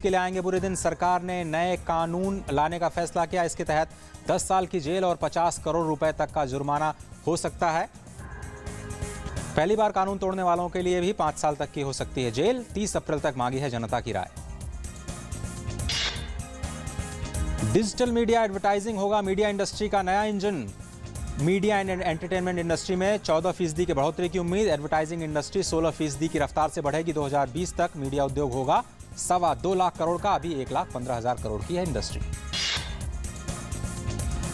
के लिए आएंगे बुरे दिन। सरकार ने नए कानून लाने का फैसला किया। इसके तहत 10 साल की जेल और 50 करोड़ रुपए तक का जुर्माना हो सकता है। पहली बार कानून तोड़ने वालों के लिए भी 5 साल तक की हो सकती है जेल। 30 अप्रैल तक मांगी है जनता की राय। डिजिटल मीडिया एडवर्टाइजिंग होगा मीडिया इंडस्ट्री का नया engine. Media and entertainment industry में 14% की बढ़ोतरी की उम्मीद। एडवर्टाइजिंग इंडस्ट्री 16% की रफ्तार से बढ़ेगी। 2020 तक मीडिया उद्योग होगा 2.25 लाख करोड़ का। अभी 1,15,000 करोड़ की है इंडस्ट्री।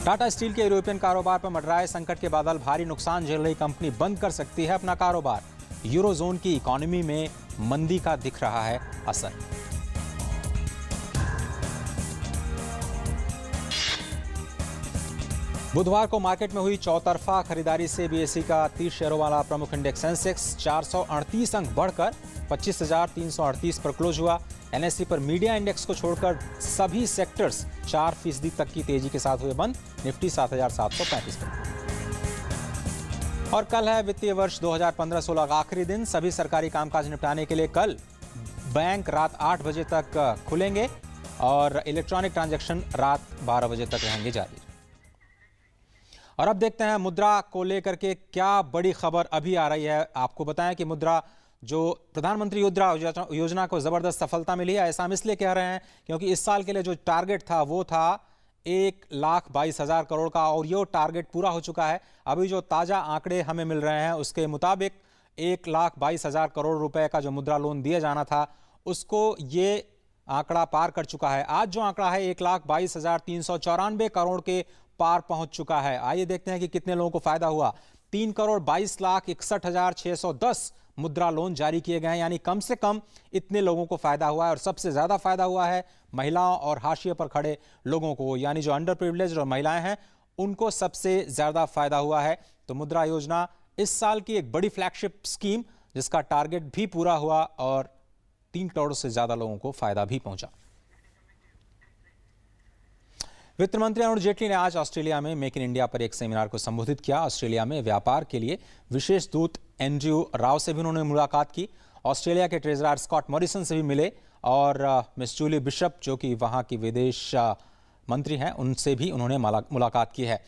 टाटा स्टील के यूरोपियन कारोबार पर मंडराए संकट के बादल। भारी नुकसान झेल रही कंपनी बंद कर सकती है अपना कारोबार। यूरोजोन की इकोनॉमी में मंदी का दिख रहा है असर। बुधवार को मार्केट में हुई चौतरफा खरीदारी से बीएसई का 30 शेयरों वाला प्रमुख इंडेक्स सेंसेक्स 438 अंक बढ़कर 25,338 पर क्लोज हुआ। एनएसई पर मीडिया इंडेक्स को छोड़कर सभी सेक्टर्स 4% तक की तेजी के साथ हुए बंद। निफ्टी 7,735 पर। और कल है वित्तीय वर्ष 2015-16 का आखिरी दिन। सभी सरकारी कामकाज निपटाने के लिए कल बैंक रात 8 बजे तक खुलेंगे और इलेक्ट्रॉनिक ट्रांजैक्शन रात 12 बजे तक रहेंगे जारी। और अब देखते हैं मुद्रा को लेकर के क्या बड़ी खबर अभी आ रही है। आपको बताएं कि मुद्रा जो प्रधानमंत्री मुद्रा योजना को जबरदस्त सफलता मिली है। ऐसा हम इसलिए कह रहे हैं क्योंकि इस साल के लिए जो टारगेट था वो था 1,22,000 करोड़ का और ये टारगेट पूरा हो चुका है। अभी जो ताजा आंकड़े हमें मिल रहे हैं उसके मुताबिक 1,22,000 करोड़ रुपए का जो मुद्रा लोन दिया जाना था उसको ये आंकड़ा पार कर चुका है। आज जो आंकड़ा है 1,22,394 करोड़ के पार पहुंच चुका है। आइए देखते हैं कि कितने लोगों को फायदा हुआ। 3,22,61,610 मुद्रा लोन जारी किए गए हैं, यानी कम से कम इतने लोगों को फायदा हुआ है। और सबसे ज्यादा फायदा हुआ है महिलाओं और हाशिए पर खड़े लोगों को, यानी जो अंडर प्रिविलेज्ड और महिलाएं हैं उनको सबसे ज्यादा फायदा हुआ है। तो मुद्रा योजना इस साल की एक बड़ी फ्लैगशिप स्कीम जिसका टारगेट भी पूरा हुआ और 3 करोड़ से ज्यादा लोगों को फायदा भी पहुंचा। वित्त मंत्री अरुण जेटली ने आज ऑस्ट्रेलिया में मेक इन इंडिया पर एक सेमिनार को संबोधित किया। ऑस्ट्रेलिया में व्यापार के लिए विशेष दूत एंड्रयू राव से भी उन्होंने मुलाकात की। ऑस्ट्रेलिया के ट्रेजरर स्कॉट मॉरिसन से भी मिले और मिस जूली बिशप जो कि वहां की विदेश मंत्री हैं उनसे भी उन्होंने मुलाकात की है।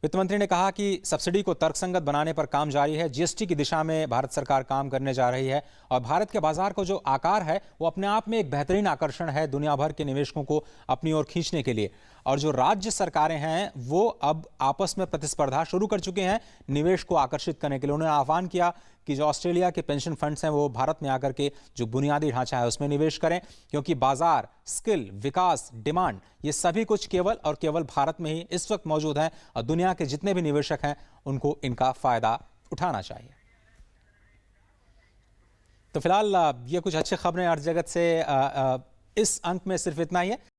वित्त मंत्री ने कहा कि सब्सिडी को तर्कसंगत बनाने पर काम जारी है। जीएसटी की दिशा में भारत सरकार काम करने जा रही है और भारत के बाजार को जो आकार है वो अपने आप में एक बेहतरीन आकर्षण है दुनिया भर के निवेशकों को अपनी ओर खींचने के लिए। और जो राज्य सरकारें हैं वो अब आपस में प्रतिस्पर्धा शुरू कर चुके हैं निवेश को आकर्षित करने के लिए। उन्होंने आह्वान किया कि जो ऑस्ट्रेलिया के पेंशन फंड्स हैं वो भारत में आकर के जो बुनियादी ढांचा है उसमें निवेश करें, क्योंकि बाजार, स्किल, विकास, डिमांड ये सभी कुछ केवल और केवल भारत में ही इस वक्त मौजूद हैं और दुनिया के जितने भी निवेशक हैं उनको इनका फायदा उठाना चाहिए। तो फिलहाल ये कुछ अच्छी खबरें अर्थ जगत से इस अंक में सिर्फ इतना ही है।